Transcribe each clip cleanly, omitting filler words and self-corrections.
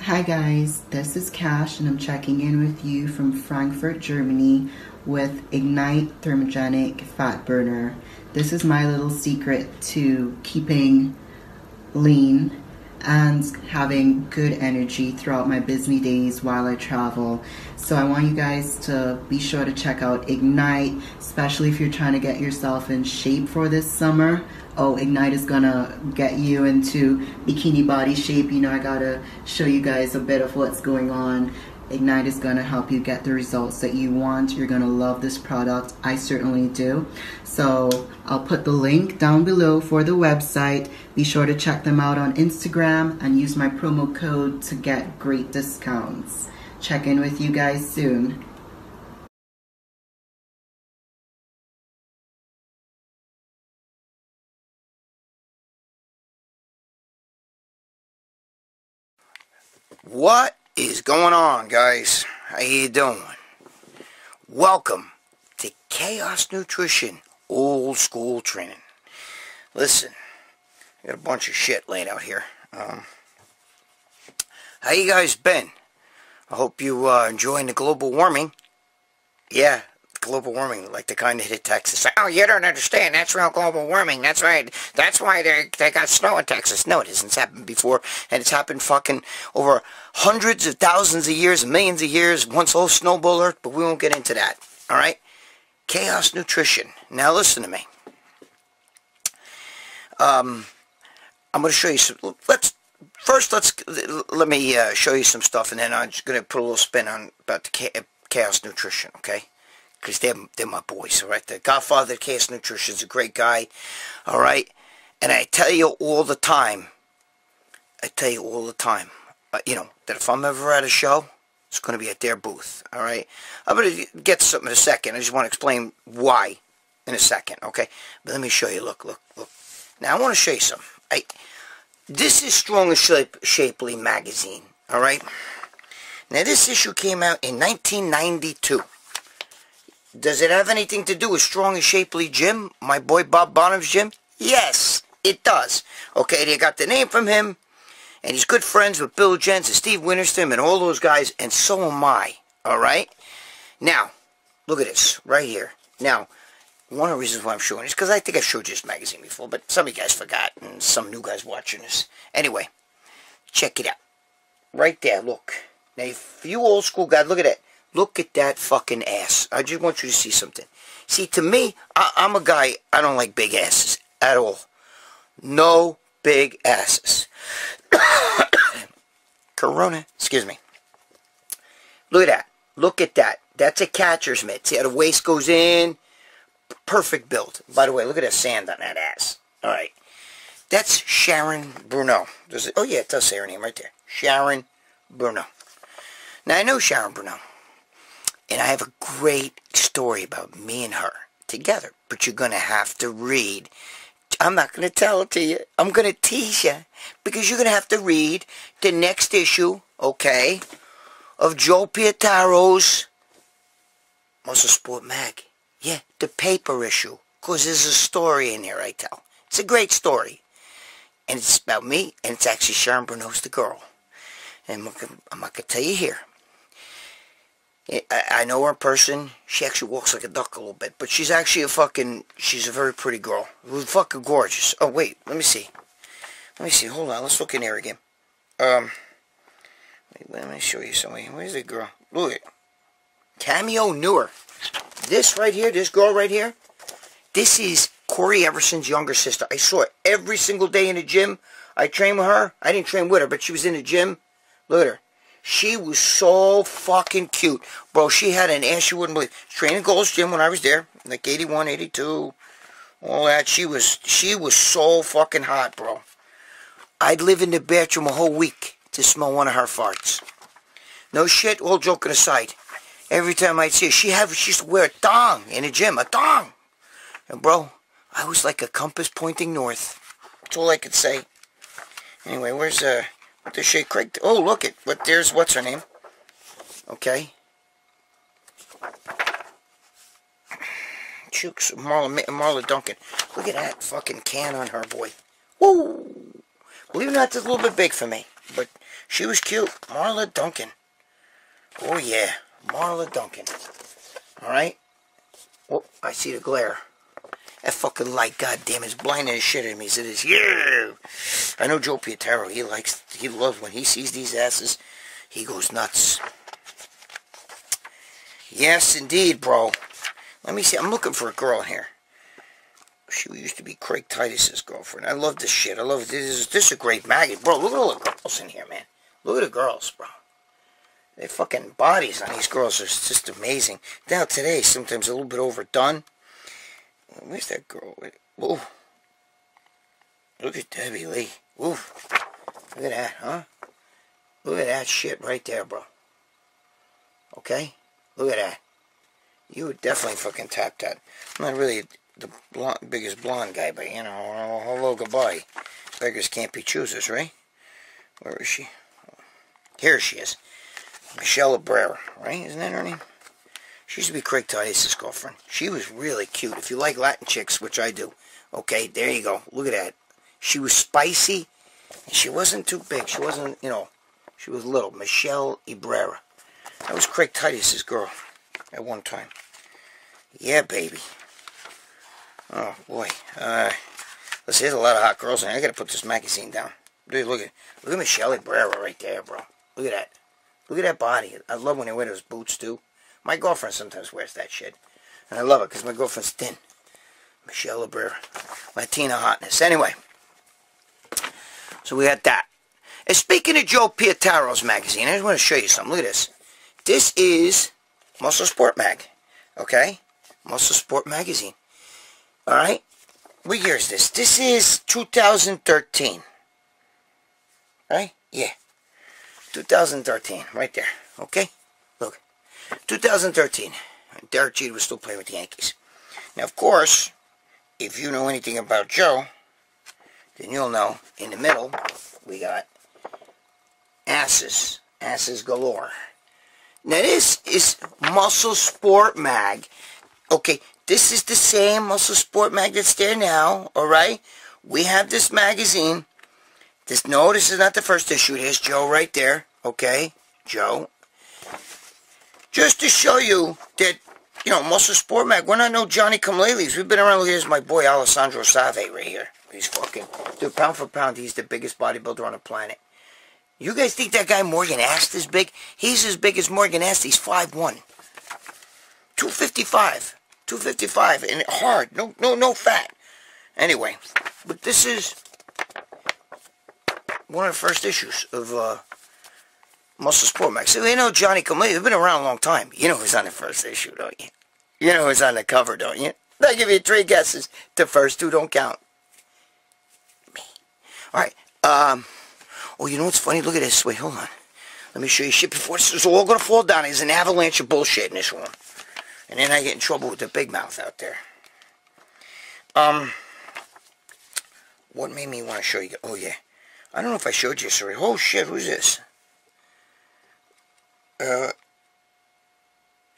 Hi guys, this is Cash and I'm checking in with you from Frankfurt, Germany with Ignite Thermogenic Fat Burner. This is my little secret to keeping lean and having good energy throughout my busy days while I travel. So I want you guys to be sure to check out Ignite, especially if you're trying to get yourself in shape for this summer. Oh, Ignite is gonna get you into bikini body shape. You know, I gotta show you guys a bit of what's going on. Ignite is gonna help you get the results that you want. You're gonna love this product. I certainly do. So I'll put the link down below for the website. Be sure to check them out on Instagram and use my promo code to get great discounts. Check in with you guys soon. What is going on, guys? How you doing? Welcome to Chaos Nutrition Old School Training. Listen, I got a bunch of shit laid out here. How you guys been? I hope you enjoying the global warming. Yeah, global warming, like the kind that hit Texas. Oh, you don't understand. That's real global warming. That's right. That's why they got snow in Texas. No, it isn't. It's happened before, and it's happened fucking over hundreds of thousands of years, millions of years, once whole snowball earth, but we won't get into that. All right? Chaos Nutrition. Now listen to me. I'm going to show you some. Let me show you some stuff, and then I'm just going to put a little spin on about the Chaos Nutrition, okay? Because they're my boys, all right? The godfather of Chaos Nutrition is a great guy, all right? And I tell you all the time, you know, that if I'm ever at a show, it's going to be at their booth, all right? I'm going to get to something in a second. I just want to explain why in a second, okay? But let me show you. Look. Now, I want to show you something. This is Strong and Shapely magazine, all right? Now, this issue came out in 1992. Does it have anything to do with Strong and Shapely Jim, my boy Bob Bonham's gym? Yes, it does. Okay, they got the name from him, and he's good friends with Bill Jens and Steve Winterston and all those guys, and so am I, all right? Now, look at this, right here. Now, one of the reasons why I'm showing this, because I think I've showed you this magazine before, but some of you guys forgot, and some new guys watching this. Anyway, check it out. Right there, look. Now, if you old school guys, look at that. Look at that fucking ass. I just want you to see something. See, to me, I'm a guy, I don't like big asses at all. No big asses. Corona, excuse me. Look at that. Look at that. That's a catcher's mitt. See how the waist goes in? Perfect build. By the way, look at that sand on that ass. All right. That's Sharon Bruno. Does it? Oh, yeah, it does say her name right there. Sharon Bruno. Now, I know Sharon Bruno. And I have a great story about me and her together. But you're going to have to read I'm not going to tell it to you. I'm going to tease you. Because you're going to have to read the next issue, okay, of Joe Pietaro's Muscle Sport Mag. Yeah, the paper issue. Because there's a story in there I tell. It's a great story. And it's about me, and it's actually Sharon Bruneau's the girl. And I'm not going to tell you here. I know her in person. She actually walks like a duck a little bit. But she's actually she's a very pretty girl. Fucking gorgeous. Oh, wait. Let me see. Hold on. Let's look in here again. Wait, let me show you something. Where's the girl? Look at it. Cameo Newer. This right here, this girl right here, this is Corey Everson's younger sister. I saw her every single day in the gym. I trained with her. I didn't train with her, but she was in the gym. Look at her. She was so fucking cute. Bro, she had an ass you wouldn't believe. Training Gold's Gym when I was there. Like 81, 82. All that. She was so fucking hot, bro. I'd live in the bathroom a whole week to smell one of her farts. No shit, all joking aside. Every time I'd see her, she used to wear a thong in the gym. A thong! And bro, I was like a compass pointing north. That's all I could say. Anyway, where's what the shit Craig? Oh, look it. There's what's her name? Okay. Chooks, Marla Duncan. Look at that fucking can on her, boy. Woo! Believe it or not, that's a little bit big for me, but she was cute. Marla Duncan. Oh yeah, Marla Duncan. All right. Oh, I see the glare. That fucking light, goddamn, is blinding the shit out of me. It is. Yeah. I know Joe Pietaro. He loves when he sees these asses. He goes nuts. Yes, indeed, bro. Let me see. I'm looking for a girl here. She used to be Craig Titus's girlfriend. I love this shit. I love this. This is a great magazine, bro. Look at all the girls in here, man. Look at the girls, bro. Their fucking bodies on these girls are just amazing. Now today, sometimes a little bit overdone. Where's that girl? Whoa. Look at Debbie Lee. Woo. Look at that, huh? Look at that shit right there, bro. Okay? Look at that. You would definitely fucking tap that. I'm not really the biggest blonde guy, but, you know, hello, goodbye. Beggars can't be choosers, right? Where is she? Here she is. Michelle Abrera, right? Isn't that her name? She used to be Craig Titus's girlfriend. She was really cute. If you like Latin chicks, which I do. Okay, there you go. Look at that. She was spicy, and she wasn't too big. She wasn't, you know, she was little. Michelle Abrera. That was Craig Titus's girl at one time. Yeah, baby. Oh, boy. Let's see, there's a lot of hot girls in here. I gotta put this magazine down. Dude, look at Michelle Abrera right there, bro. Look at that. Look at that body. I love when they wear those boots, too. My girlfriend sometimes wears that shit. And I love it because my girlfriend's thin. Michelle Abrera. Latina hotness. Anyway. So we got that. And speaking of Joe Pietaro's magazine, I just want to show you something. Look at this. This is Muscle Sport Mag. Okay? Muscle Sport Magazine. Alright? What year is this? This is 2013. Right? Yeah. 2013. Right there. Okay? Look. 2013. Derek Jeter was still playing with the Yankees. Now, of course, if you know anything about Joe, then you'll know in the middle we got asses. Asses galore. Now, this is Muscle Sport Mag. Okay, this is the same Muscle Sport Mag that's there now, alright? We have this magazine. No, this is not the first issue. There's Joe right there, okay? Joe. Just to show you that, you know, Muscle Sport Mag, we're not no Johnny-come-latelys. We've been around. Look, here's my boy Alessandro Save right here. He's fucking, dude, pound for pound, he's the biggest bodybuilder on the planet. You guys think that guy Morgan Ast is big? He's as big as Morgan Ast. He's 5'1". 255. 255. And hard. No fat. Anyway, but this is one of the first issues of Muscle Sport Mag. So you know Johnny Come-Lately. They've been around a long time. You know who's on the first issue, don't you? You know who's on the cover, don't you? I'll give you 3 guesses. The first 2 don't count. Me. Alright, oh, you know what's funny? Look at this. Wait, hold on. Let me show you shit before this is all going to fall down. There's an avalanche of bullshit in this room. And then I get in trouble with the big mouth out there. what made me want to show you? Oh, yeah. I don't know if I showed you this already. Oh, shit, who's this?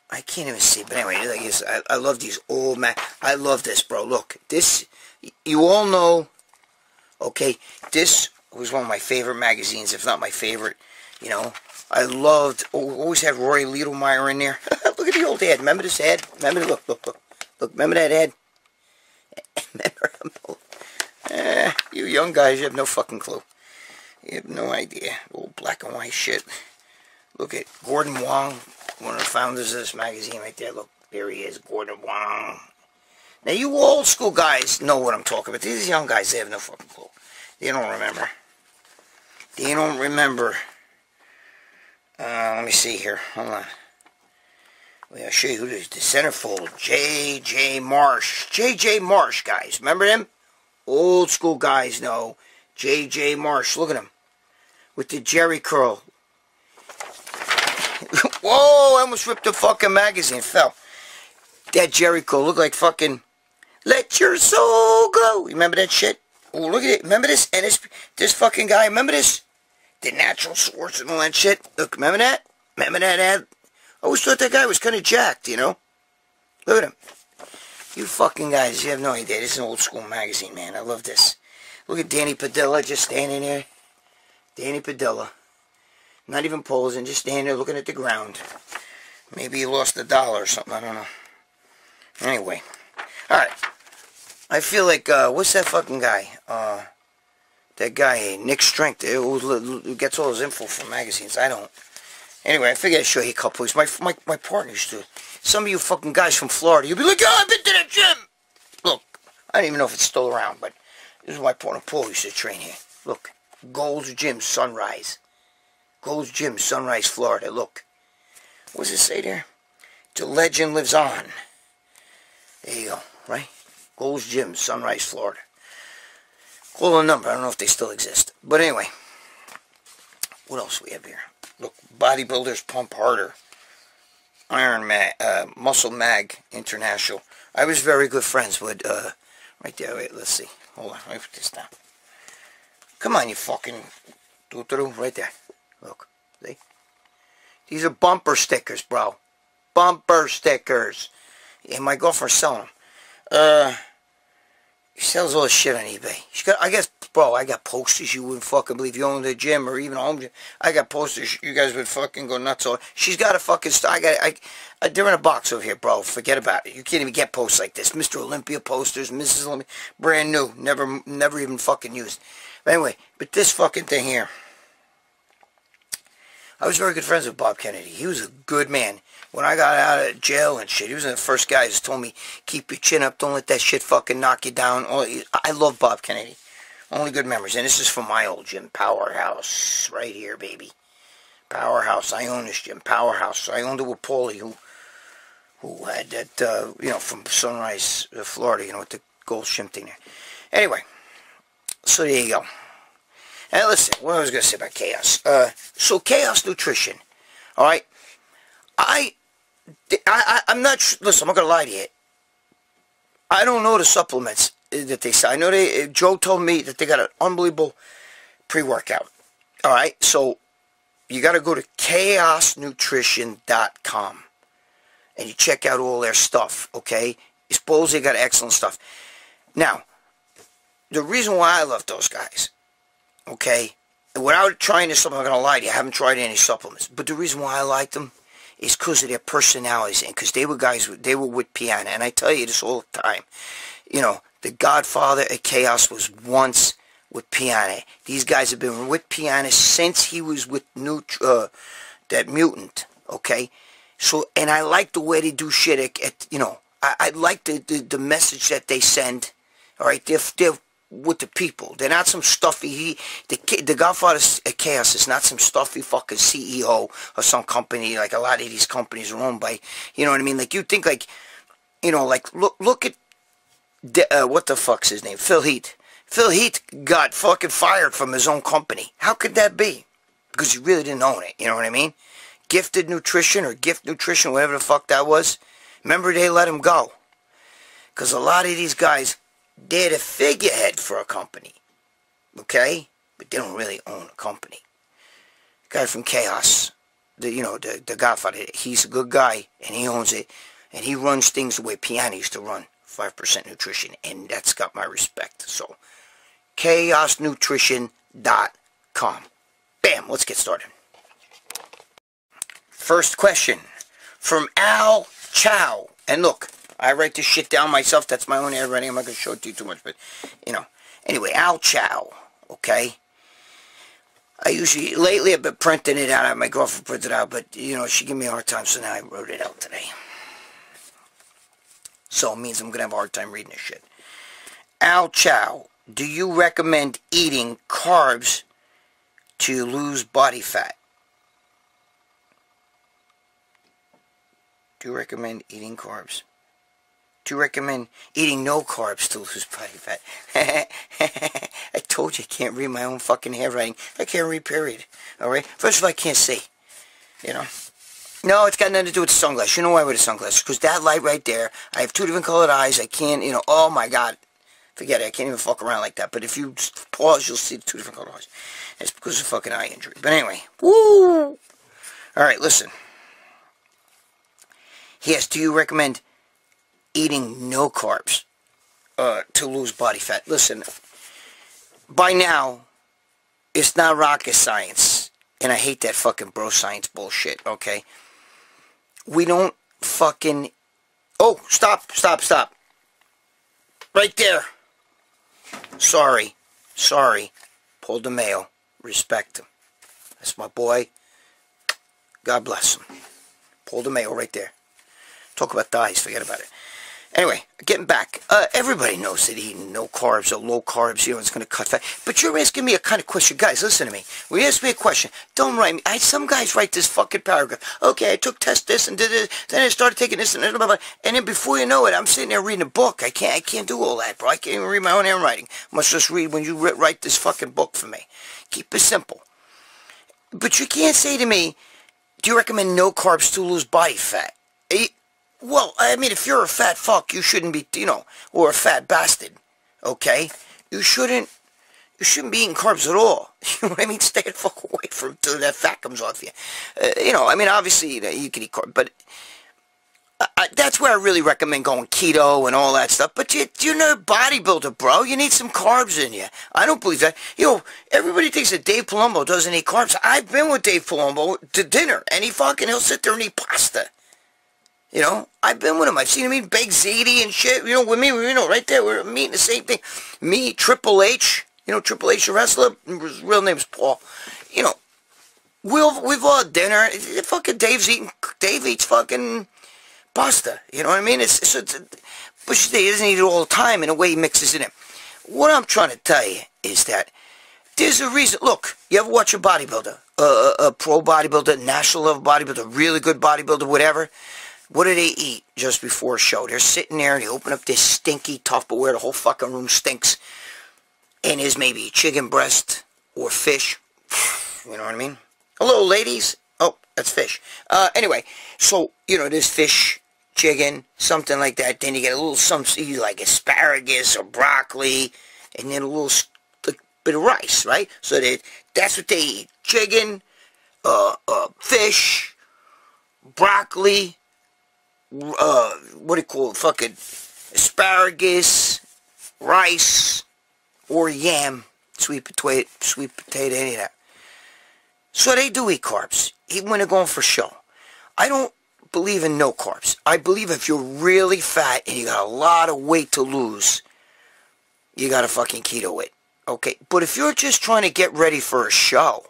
I can't even see, but anyway, like this, I love these old I love this, bro. Look, this, you all know, okay, this was one of my favorite magazines, if not my favorite, you know. I loved, always had Roy Littlemeyer in there. Look at the old ad. Remember this ad? Remember, look, remember that ad? Remember, you young guys, you have no fucking clue. You have no idea. Old black and white shit. Look at Gordon Wong, one of the founders of this magazine right there. Look, there he is, Gordon Wong. Now, you old school guys know what I'm talking about. These young guys, they have no fucking clue. They don't remember. They don't remember. Let me see here. Hold on. I'll show you who this is. The centerfold, J.J. Marsh. J.J. Marsh, guys. Remember them? Old school guys know. J.J. Marsh. Look at him. With the Jerry curl. Whoa, I almost ripped the fucking magazine. Fell. That Jerry curl looked like fucking Let Your Soul Go. Remember that shit? Oh, look at it. Remember this? And this fucking guy. Remember this? The natural source and all that shit. Look, remember that? Remember that ad? I always thought that guy was kind of jacked, you know? Look at him. You fucking guys, you have no idea. This is an old school magazine, man. I love this. Look at Danny Padilla just standing there. Danny Padilla. Not even posing, just standing there looking at the ground. Maybe he lost $1 or something, I don't know. Anyway. Alright. I feel like, what's that fucking guy? That guy, Nick Strength, who gets all his info from magazines. I don't. Anyway, I figured I'd show you a couple of these. My partner used to. Some of you fucking guys from Florida, you'll be like, oh, I've been to the gym. Look, I don't even know if it's still around, but this is my partner Paul used to train here. Look, Gold's Gym, Sunrise. Gold's Gym, Sunrise, Florida. Look. What does it say there? The legend lives on. There you go, right? Gold's Gym, Sunrise, Florida. Call the number. I don't know if they still exist. But anyway, what else we have here? Look, Bodybuilders Pump Harder. Iron Mag, Muscle Mag International. I was very good friends with, right there, wait, let's see. Hold on, let me put this down. Come on, you fucking doo-doo, right there. Look, see? These are bumper stickers, bro. Bumper stickers. And my girlfriend's selling them. He sells all this shit on eBay. I guess, bro, I got posters you wouldn't fucking believe. You own the gym or even a home gym. I got posters you guys would fucking go nuts on. She's got a fucking they're in a box over here, bro. Forget about it. You can't even get posts like this. Mr. Olympia posters, Mrs. Olympia, brand new. Never even fucking used. But anyway, but this fucking thing here. I was very good friends with Bob Kennedy. He was a good man. When I got out of jail and shit, he was the first guy who told me, keep your chin up, don't let that shit fucking knock you down. I love Bob Kennedy. Only good memories. And this is from my old gym, Powerhouse. Right here, baby. Powerhouse. I own this gym, Powerhouse. I owned it with Paulie, who had that, you know, from Sunrise, Florida, you know, with the gold shim thing there. Anyway, so there you go. And listen, what I was going to say about Chaos. So Chaos Nutrition, all right? I'm not, listen, I'm not going to lie to you. I don't know the supplements that they sell. I know Joe told me that they got an unbelievable pre-workout. All right, so you got to go to chaosnutrition.com and you check out all their stuff, okay? Suppose they got excellent stuff. Now, the reason why I love those guys, okay, without trying this, I'm not going to lie to you, I haven't tried any supplements, but the reason why I like them is because of their personalities and because they were guys, they were with Piana. And I tell you this all the time. You know, the godfather of Chaos was once with Piana. These guys have been with Piana since he was with that Mutant, okay? So, and I like the way they do shit you know, I like the message that they send, all right? They're with the people. They're not some stuffy, the Godfather of Chaos is not some stuffy fucking CEO or some company, like a lot of these companies are owned by, you know what I mean? Like, you think, like, you know, like, look at, what the fuck's his name? Phil Heath. Phil Heath got fucking fired from his own company. How could that be? Because he really didn't own it, you know what I mean? Gifted Nutrition or Gift Nutrition, whatever the fuck that was. Remember, they let him go. Because a lot of these guys, they're the figurehead for a company. okay? But they don't really own a company. Guy from Chaos, the Godfather, he's a good guy, and he owns it, and he runs things the way Piana used to run, 5% Nutrition, and that's got my respect. So, chaosnutrition.com. Bam, let's get started. First question from Al Chow. And look, I write this shit down myself. That's my own handwriting. I'm not going to show it to you too much, but, Anyway, Al Chow, okay? Lately I've been printing it out. I have my girlfriend print it out, but, she gave me a hard time, so now I wrote it out today. So it means I'm going to have a hard time reading this shit. Al Chow, do you recommend eating carbs to lose body fat? Do you recommend eating carbs? Do you recommend eating no carbs to lose body fat? I told you I can't read my own fucking handwriting. I can't read, period. Alright? First of all, I can't see. No, it's got nothing to do with the sunglasses. You know why with the sunglasses? Because that light right there, I have 2 different colored eyes. I can't, oh my God. Forget it. I can't even fuck around like that. But if you pause, you'll see the 2 different colored eyes. It's because of fucking eye injury. But anyway. Woo! Alright, listen. Yes, do you recommend eating no carbs to lose body fat? Listen, by now, it's not rocket science, and I hate that fucking bro science bullshit, okay? We don't fucking... Oh, stop. Right there. Sorry. Paul DeMeo. Respect him. That's my boy. God bless him. Paul DeMeo right there. Talk about thighs, forget about it. Anyway, getting back. Everybody knows that eating no carbs or low carbs, it's going to cut fat. But you're asking me a kind of question. Guys, listen to me. When you ask me a question, don't write me. Some guys write this fucking paragraph. Okay, I took this and did this. Then I started taking this and blah, blah, blah. And then before you know it, I'm sitting there reading a book. I can't do all that, bro. I can't even read my own handwriting. I must just read when you write this fucking book for me. Keep it simple. But you can't say to me, do you recommend no carbs to lose body fat? Well, I mean, if you're a fat fuck, you shouldn't be, or a fat bastard, okay? You shouldn't be eating carbs at all. You know what I mean? Stay the fuck away from it till that fat comes off you. I mean, obviously, you can eat carbs, but that's where I really recommend going keto and all that stuff. But you're not a bodybuilder, bro. You need some carbs in you. I don't believe that. Everybody thinks that Dave Palumbo doesn't eat carbs. I've been with Dave Palumbo to dinner, and he'll sit there and eat pasta. I've been with him. I've seen him eat baked ziti and shit. With me, right there, we're eating the same thing. Me, Triple H, Triple H, the wrestler, his real name's Paul. We've all had dinner. Fucking Dave eats fucking pasta. You know what I mean? But he doesn't eat it all the time in a way he mixes it in. What I'm trying to tell you is that there's a reason. Look, you ever watch a bodybuilder? A pro bodybuilder, national level bodybuilder, really good bodybuilder, whatever. What do they eat just before a show? They're sitting there and they open up this stinky Tupperware. The whole fucking room stinks. And there's maybe chicken breast or fish. You know what I mean? Hello, ladies. Oh, that's fish. Anyway, so, there's fish, chicken, something like that. Then you get a little something like asparagus or broccoli. And then a little bit of rice, right? So that's what they eat. Chicken, fish, broccoli, what do you call it, fucking asparagus, rice, or yam, sweet potato, any of that. So they do eat carbs, even when they're going for show. I don't believe in no carbs. I believe if you're really fat and you got a lot of weight to lose, you gotta fucking keto it, okay? But if you're just trying to get ready for a show,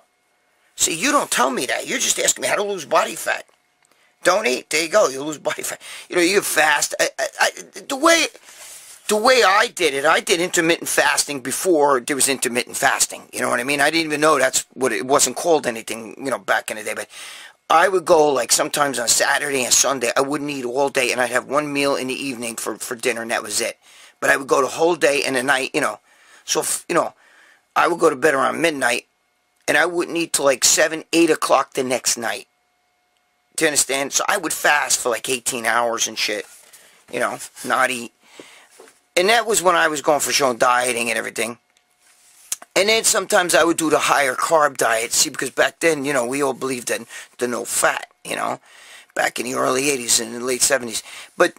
see, you don't tell me that. You're just asking me how to lose body fat. Don't eat. There you go. You lose body fat. You fast. The way I did it, I did intermittent fasting before there was intermittent fasting. You know what I mean? I didn't even know that's what it wasn't called anything, back in the day. But I would go, like, sometimes on Saturday and Sunday, I wouldn't eat all day, and I'd have one meal in the evening for dinner, and that was it. But I would go the whole day and the night, So, I would go to bed around midnight, and I wouldn't eat till like 7, 8 o'clock the next night. Do you understand? So I would fast for like 18 hours and shit. Not eat. And that was when I was going for show dieting and everything. And then sometimes I would do the higher carb diet. See, because back then, you know, we all believed in the no fat, you know, back in the early 80s and the late 70s. But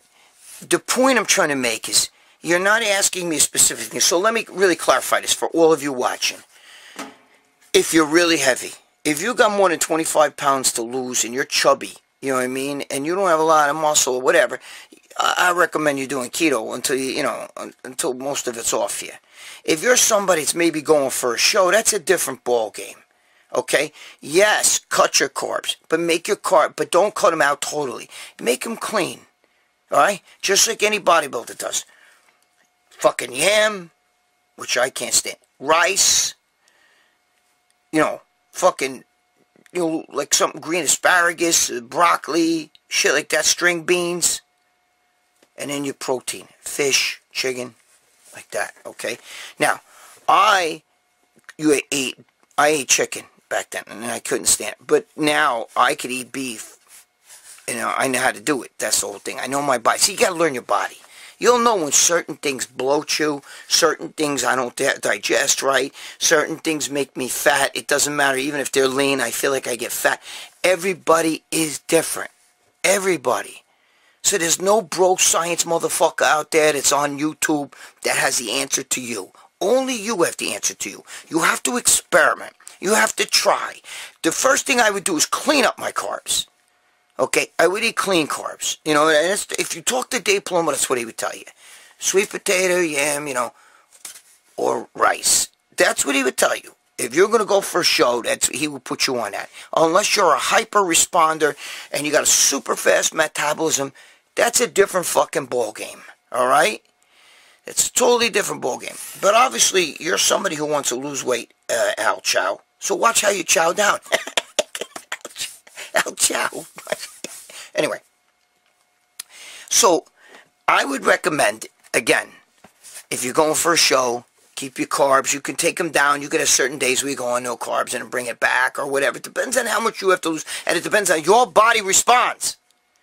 the point I'm trying to make is, you're not asking me a specific thing. So let me really clarify this for all of you watching. If you're really heavy, if you got more than 25 pounds to lose and you're chubby, you know what I mean, and you don't have a lot of muscle or whatever, I recommend you doing keto until until most of it's off you. If you're somebody that's maybe going for a show, that's a different ball game. Okay? Yes, cut your carbs, but don't cut them out totally. Make them clean. All right? Just like any bodybuilder does. Fucking yam, which I can't stand. Rice, fucking, like something green, asparagus, broccoli, shit like that, string beans. And then your protein, fish, chicken, like that, okay? Now, I ate chicken back then, and I couldn't stand it. But now, I could eat beef. I know how to do it. That's the whole thing. I know my body. See, you got to learn your body. You'll know when certain things bloat you, certain things I don't digest right, certain things make me fat. It doesn't matter. Even if they're lean, I feel like I get fat. Everybody is different. Everybody. So there's no bro science motherfucker out there that's on YouTube that has the answer to you. Only you have the answer to you. You have to experiment. You have to try. The first thing I would do is clean up my carbs. Okay, I would eat clean carbs. And if you talk to Dave Palumbo, that's what he would tell you. Sweet potato, yam, or rice. That's what he would tell you. If you're going to go for a show, he will put you on that. Unless you're a hyper responder and you got a super fast metabolism, that's a different fucking ball game. All right? It's a totally different ball game. But obviously, you're somebody who wants to lose weight, Al Chow. So watch how you chow down. Al Chow. Anyway. So, I would recommend, again, if you're going for a show, keep your carbs. You can take them down. You can have certain days where you go on no carbs and bring it back or whatever. It depends on how much you have to lose. And it depends on your body response.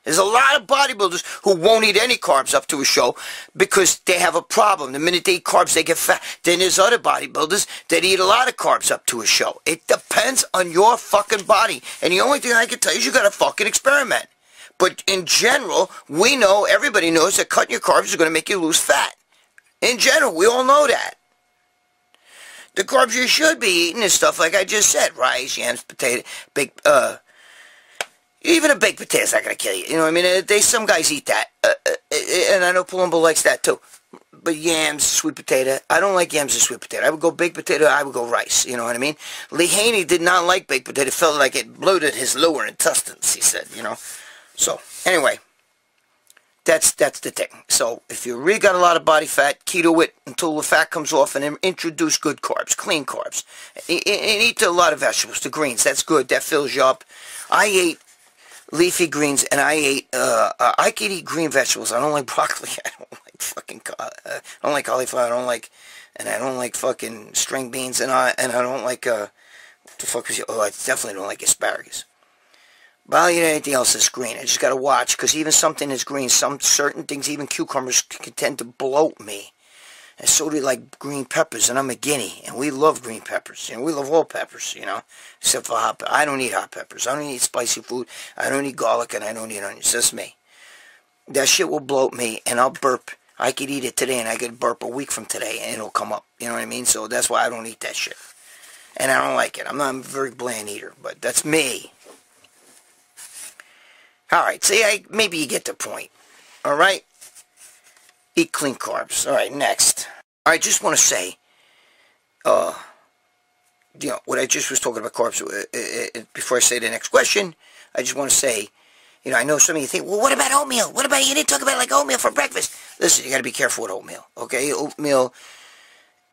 There's a lot of bodybuilders who won't eat any carbs up to a show because they have a problem. The minute they eat carbs, they get fat. Then there's other bodybuilders that eat a lot of carbs up to a show. It depends on your fucking body. And the only thing I can tell you is you got to fucking experiment. But in general, we know, everybody knows that cutting your carbs is going to make you lose fat. In general, we all know that. The carbs you should be eating is stuff like I just said. Rice, yams, potato, even a baked potato's not going to kill you. You know what I mean? Some guys eat that. And I know Palumbo likes that too. But yams, sweet potato. I don't like yams and sweet potato. I would go baked potato, I would go rice. You know what I mean? Lee Haney did not like baked potato. Felt like it bloated his lower intestines, he said, So, anyway. That's the thing. So, if you really got a lot of body fat, keto it until the fat comes off and then introduce good carbs, clean carbs. And eat a lot of vegetables, the greens. That's good. That fills you up. I ate leafy greens and I can eat green vegetables. I don't like broccoli. I don't like fucking, I don't like cauliflower. I don't like fucking string beans and I don't like, what the fuck was you? Oh, I definitely don't like asparagus. But I'll eat anything else that's green. I just got to watch, because even something that's green, some certain things, even cucumbers, can tend to bloat me. And so do like green peppers, and I'm a guinea, and we love green peppers. We love all peppers, except for hot peppers. I don't eat hot peppers. I don't eat spicy food. I don't eat garlic, and I don't eat onions. That's me. That shit will bloat me, and I'll burp. I could eat it today, and I could burp a week from today, and it'll come up. You know what I mean? So that's why I don't eat that shit. And I don't like it. I'm a very bland eater, but that's me. Alright, see, maybe you get the point. Alright? Eat clean carbs. Alright, next. I just want to say, what I just was talking about carbs, before I say the next question, I just want to say, I know some of you think, well, what about oatmeal? What about, you didn't talk about, like, oatmeal for breakfast? Listen, you got to be careful with oatmeal, okay? Oatmeal,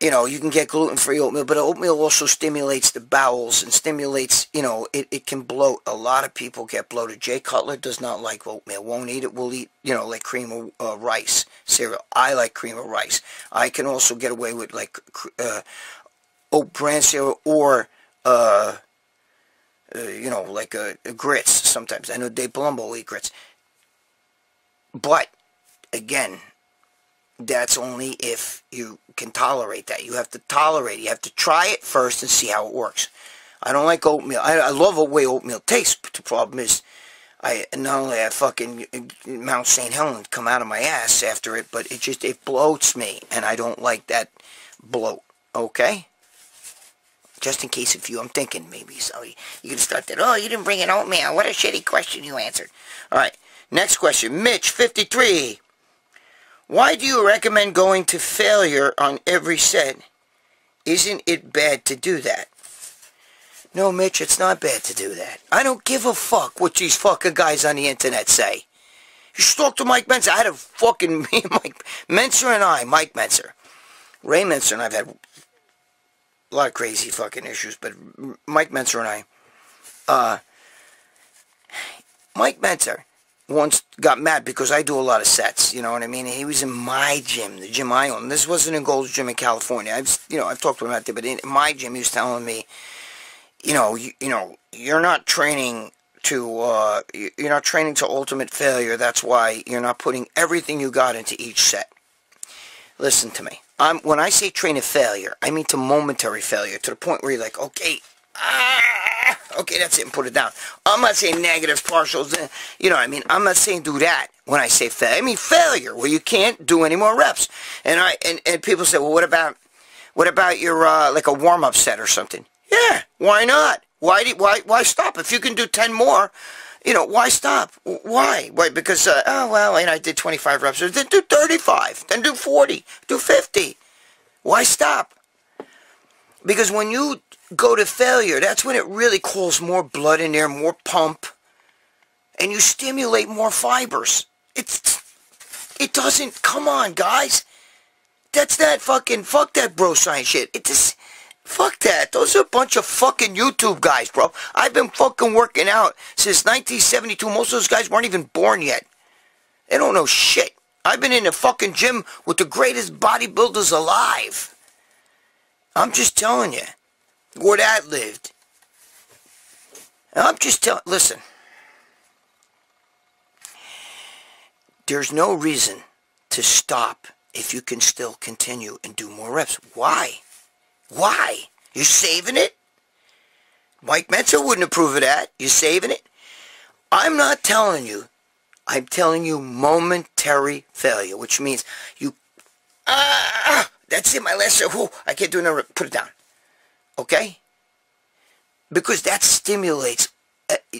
you can get gluten-free oatmeal, but oatmeal also stimulates the bowels and stimulates, it can bloat. A lot of people get bloated. Jay Cutler does not like oatmeal. Won't eat it. Will eat, like cream of rice cereal. I like cream of rice. I can also get away with, like, oat bran cereal or, like grits sometimes. I know Dave Palumbo will eat grits. But, again, that's only if you can tolerate that. You have to tolerate it. You have to try it first and see how it works. I don't like oatmeal. I love the way oatmeal tastes, but the problem is, not only I fucking Mount St. Helens come out of my ass after it, but it bloats me, and I don't like that bloat. Okay? Just in case I'm thinking maybe somebody, you can start that, oh, you didn't bring in oatmeal. What a shitty question you answered. All right, next question. Mitch, 53. Why do you recommend going to failure on every set? Isn't it bad to do that? No, Mitch, it's not bad to do that. I don't give a fuck what these fucking guys on the internet say. You should talk to Mike Menser. I had a fucking, Mike Menser and I, Mike Menser. Ray Menser and I've had a lot of crazy fucking issues, but Mike Menser and I, Mike Menser once got mad because I do a lot of sets, you know what I mean? He was in my gym, the gym I own. This wasn't in Gold's Gym in California. I've talked to him out there, but in my gym he was telling me, you're not training to ultimate failure. That's why you're not putting everything you got into each set. Listen to me. When I say train to failure, I mean to momentary failure, to the point where you're like, okay, okay, that's it, and put it down. I'm not saying negatives, partials, you know what I mean? I'm not saying do that when I say failure. I mean failure, where you can't do any more reps. And people say, well, what about your, like a warm-up set or something? Yeah, why not? Why stop? If you can do 10 more, why stop? Why? Why? Because, I did 25 reps. Then do 35. Then do 40. Do 50. Why stop? Because when you go to failure, that's when it really calls more blood in there, more pump, and you stimulate more fibers. It doesn't, come on, guys. That's that fucking, fuck that bro science shit. It just... Fuck that. Those are a bunch of fucking YouTube guys, bro. I've been fucking working out since 1972. Most of those guys weren't even born yet. They don't know shit. I've been in the fucking gym with the greatest bodybuilders alive. I'm just telling you. Where that lived. I'm just telling... Listen. There's no reason to stop if you can still continue and do more reps. Why? Why? You saving it? Mike Menser wouldn't approve of that. You saving it? I'm not telling you. I'm telling you momentary failure, which means you... that's it, my last... I can't do another... Put it down. Okay? Because that stimulates...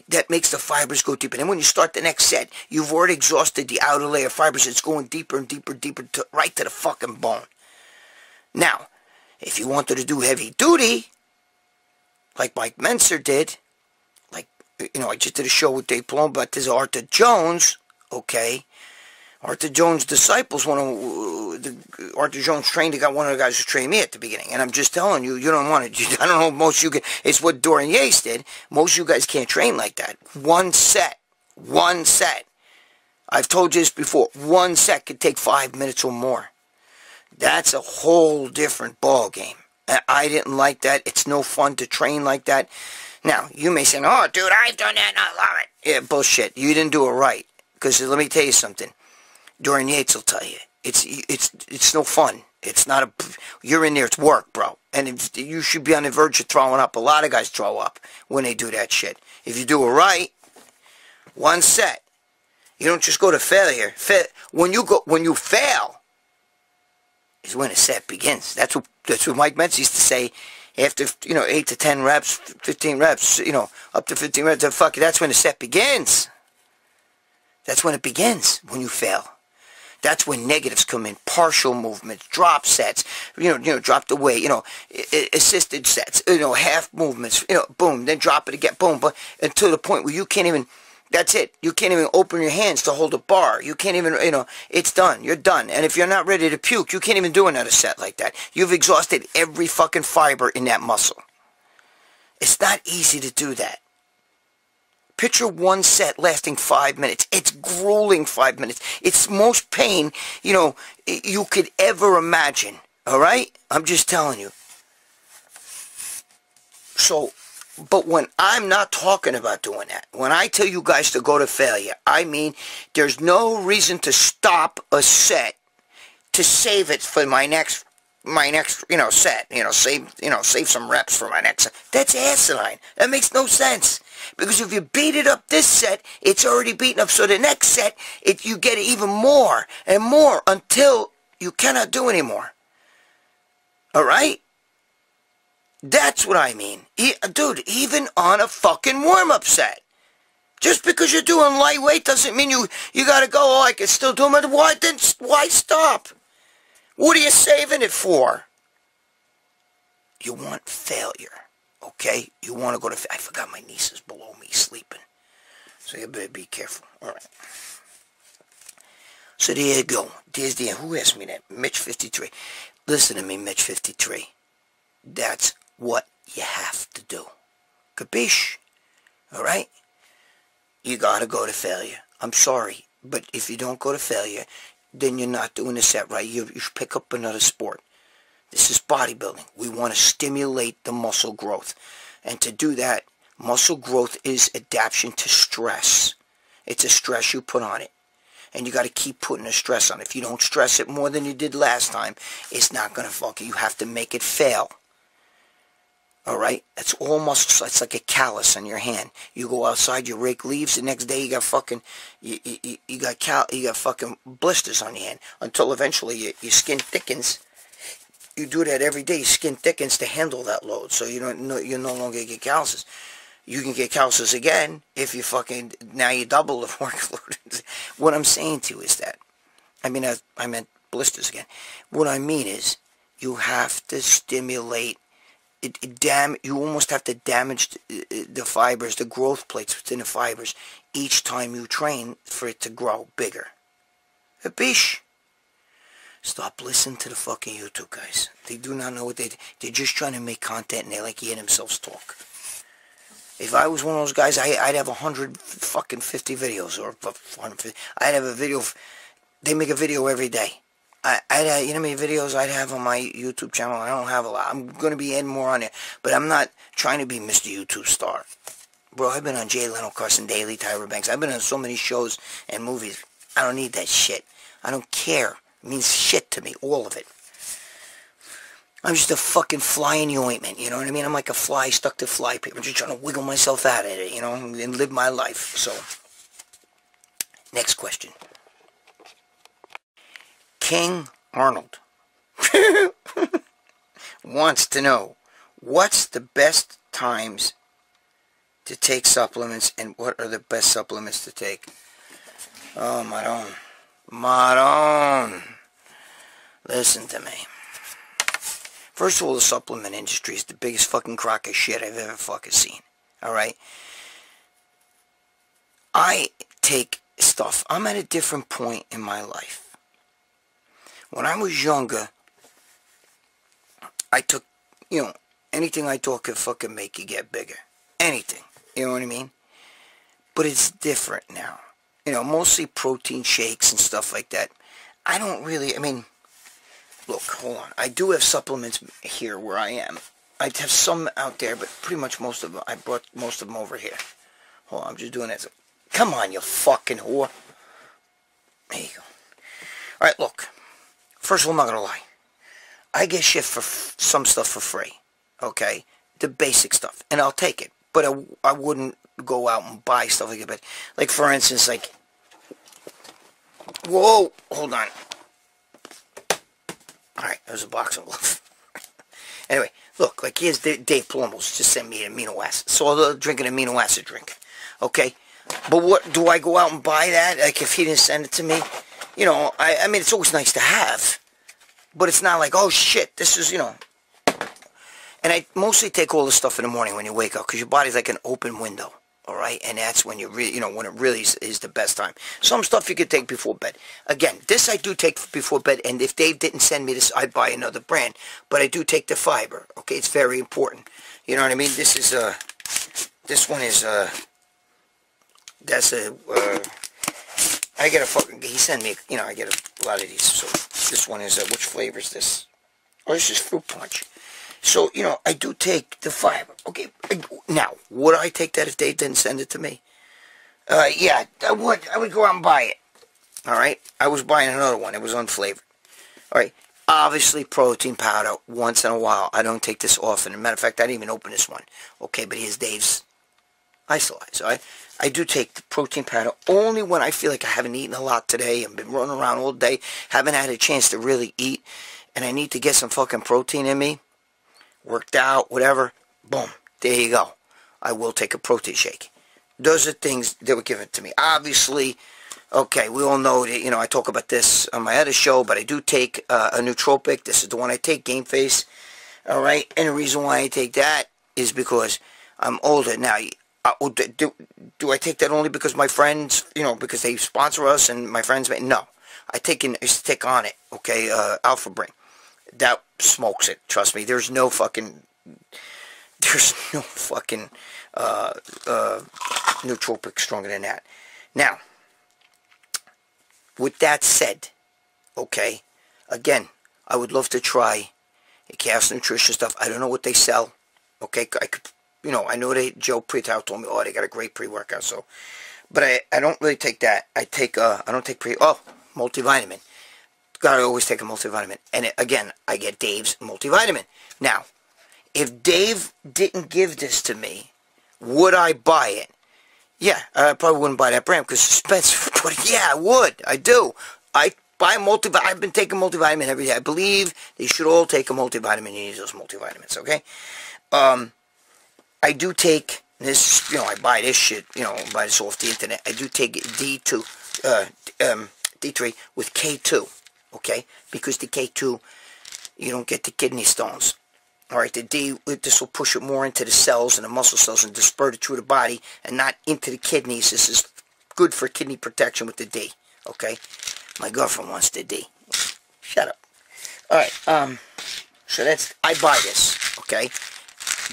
that makes the fibers go deeper. And then when you start the next set, you've already exhausted the outer layer of fibers. It's going deeper and deeper and deeper, right to the fucking bone. Now... If you wanted to do heavy duty, like Mike Menser did, like, I just did a show with Dave Palumbo about this Arthur Jones, okay? Arthur Jones' disciples, Arthur Jones trained, got one of the guys who trained me at the beginning. And I'm just telling you, you don't want to, I don't know, most of you guys, it's what Dorian Yates did. Most of you guys can't train like that. One set. I've told you this before. One set could take 5 minutes or more. That's a whole different ball game. I didn't like that. It's no fun to train like that. Now, you may say, oh, dude, I've done that and I love it. Yeah, bullshit. You didn't do it right. Because let me tell you something. Dorian Yates will tell you. It's no fun. It's not a... You're in there. It's work, bro. And you should be on the verge of throwing up. A lot of guys throw up when they do that shit. If you do it right, one set. You don't just go to failure. When you fail... is when a set begins. That's what Mike Menser used to say. After 8 to 10 reps, 15 reps, up to 15 reps, that's when the set begins. That's when it begins. When you fail, that's when negatives come in. Partial movements, drop sets, drop the weight, assisted sets, half movements, boom, then drop it again, boom, but until the point where you can't even. That's it. You can't even open your hands to hold a bar. You can't even, it's done. You're done. And if you're not ready to puke, you can't even do another set like that. You've exhausted every fucking fiber in that muscle. It's not easy to do that. Picture one set lasting 5 minutes. It's grueling 5 minutes. It's most pain, you could ever imagine. All right? I'm just telling you. So... But when I'm not talking about doing that, when I tell you guys to go to failure, I mean there's no reason to stop a set to save it for my next set, save some reps for my next set. That's asinine. That makes no sense. Because if you beat it up this set, it's already beaten up. So the next set, you get even more and more until you cannot do anymore. All right? That's what I mean. Dude, even on a fucking warm-up set. Just because you're doing lightweight doesn't mean you gotta go, oh, I can still do them. Why stop? What are you saving it for? You want failure, okay? You want to go to... I forgot my niece is below me sleeping. So you better be careful. All right. So there you go. There's the... Who asked me that? Mitch53. Listen to me, Mitch53. That's what you have to do. Capiche? All right? You got to go to failure. I'm sorry, but if you don't go to failure, then you're not doing the set right. You should pick up another sport. This is bodybuilding. We want to stimulate the muscle growth. And to do that, muscle growth is adaptation to stress. It's a stress you put on it. And you got to keep putting a stress on it. If you don't stress it more than you did last time, it's not going to fuck it. You have to make it fail. All right? That's all muscle. It's like a callus on your hand. You go outside, you rake leaves, the next day you got fucking you got fucking blisters on your hand until eventually your skin thickens. You do that every day. Your skin thickens to handle that load, so you no longer get calluses. You can get calluses again if you fucking now you double the workload. What I'm saying to you is that I meant blisters again. What I mean is you have to stimulate. You almost have to damage the fibers, the growth plates within the fibers, each time you train for it to grow bigger. Bish. Stop listening to the fucking YouTube guys. They do not know what they're just trying to make content and they like hearing themselves talk. If I was one of those guys, I'd have 150 videos or 150. I'd have a video. They make a video every day. You know how many videos I'd have on my YouTube channel? I don't have a lot. I'm going to be adding more on there. But I'm not trying to be Mr. YouTube star. Bro, I've been on Jay Leno, Carson Daly, Tyra Banks. I've been on so many shows and movies. I don't need that shit. I don't care. It means shit to me, all of it. I'm just a fucking fly in the ointment, you know what I mean? I'm like a fly stuck to fly paper. I'm just trying to wiggle myself out of it, and live my life. So, next question. King Arnold wants to know, what's the best times to take supplements and what are the best supplements to take? Oh, Maron. Listen to me. First of all, the supplement industry is the biggest fucking crock of shit I've ever fucking seen. Alright? I take stuff. I'm at a different point in my life. When I was younger, I took, anything I thought could fucking make you get bigger. Anything. You know what I mean? But it's different now. Mostly protein shakes and stuff like that. I don't really, look, hold on. I do have supplements here where I am. I have some out there, but pretty much most of them, I brought most of them over here. Hold on, I'm just doing that. Come on, you fucking whore. There you go. Alright, look. First of all, I'm not going to lie. I get shit for some stuff for free. Okay? The basic stuff. And I'll take it. But I wouldn't go out and buy stuff like that. Like, for instance, whoa, hold on. Alright, there's a boxing glove. Anyway, look, like here's Dave Palumbo's just sent me an amino acid. So I'll drink an amino acid drink. Okay? But what, do I go out and buy that? Like, if he didn't send it to me? I mean, it's always nice to have. But it's not like, oh shit, this is, And I mostly take all this stuff in the morning when you wake up. Because your body's like an open window. Alright? And that's when you really, when it really is the best time. Some stuff you could take before bed. Again, this I do take before bed. And if Dave didn't send me this, I'd buy another brand. But I do take the fiber. Okay? It's very important. You know what I mean? This is, this one is, that's a, I get a fucking, he sent me, I get a lot of these. So this one is, which flavor is this? Oh, this is fruit punch. So, I do take the fiber. Okay, now, would I take that if Dave didn't send it to me? Yeah, I would go out and buy it. Alright? I was buying another one. It was unflavored. All right. Obviously, protein powder once in a while. I don't take this often. As a matter of fact, I didn't even open this one. Okay, but here's Dave's Isolite. So I do take the protein powder only when I feel like I haven't eaten a lot today. I've been running around all day, haven't had a chance to really eat, and I need to get some fucking protein in me. Worked out, whatever. Boom. There you go. I will take a protein shake. Those are things that were given to me. Obviously, okay, we all know that, you know, I talk about this on my other show, but I do take a nootropic. This is the one I take, Game Face. All right, and the reason why I take that is because I'm older. Now, do I take that only because my friends, you know, because they sponsor us and my friends, no. I used to take on it, okay, Alpha Brain. That smokes it, trust me. There's no fucking nootropic stronger than that. Now, with that said, okay, again, I would love to try a Chaos Nutrition stuff. I don't know what they sell, okay, I could, you know, I know Joe Pretow told me, oh, they got a great pre-workout, so, but I don't really take that. I don't take multivitamin. Gotta always take a multivitamin. And again, I get Dave's multivitamin. Now, if Dave didn't give this to me, would I buy it? Yeah, I probably wouldn't buy that brand because it's expensive. But yeah, I would. I do. I buy multivitamin. I've been taking multivitamin every day. I believe they should all take a multivitamin. You need those multivitamins, okay? I do take this, you know, I buy this shit, you know, buy this off the internet. I do take D3 with K2. Okay, because the K2, you don't get the kidney stones. All right, the D, this will push it more into the cells and the muscle cells and disperse it through the body and not into the kidneys. This is good for kidney protection with the D. Okay, my girlfriend wants the D. Shut up. All right, so I buy this. Okay,